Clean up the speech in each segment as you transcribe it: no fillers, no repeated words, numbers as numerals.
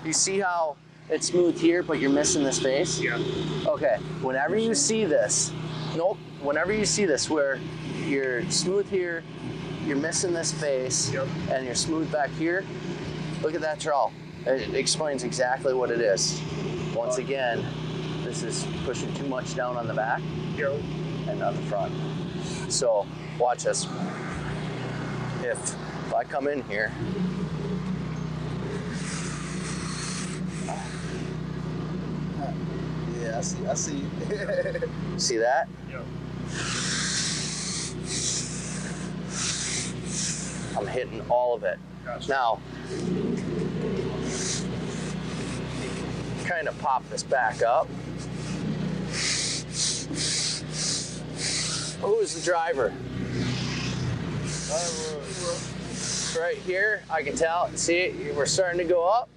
You see how it's smooth here, but you're missing the space? Yeah. Okay, whenever you see this, whenever you see this where you're smooth here, you're missing this space, and you're smooth back here, look at that trowel. It explains exactly what it is. Once again, this is pushing too much down on the back and on the front. So watch this. If I come in here, yeah, I see. see that? Yeah. I'm hitting all of it. Gotcha. Now, kind of pop this back up. Who's the driver? Right here, I can tell. See it? We're starting to go up.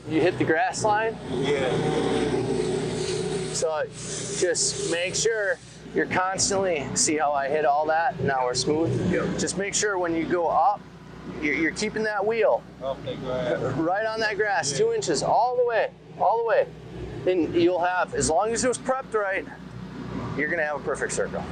You hit the grass line. Yeah. So just make sure you're constantly, see how I hit all that? Now we're smooth. Yep. Just make sure when you go up, you're keeping that wheel Okay, go ahead. right on that grass, 2 inches, all the way. Then you'll have, as long as it was prepped right, you're gonna have a perfect circle.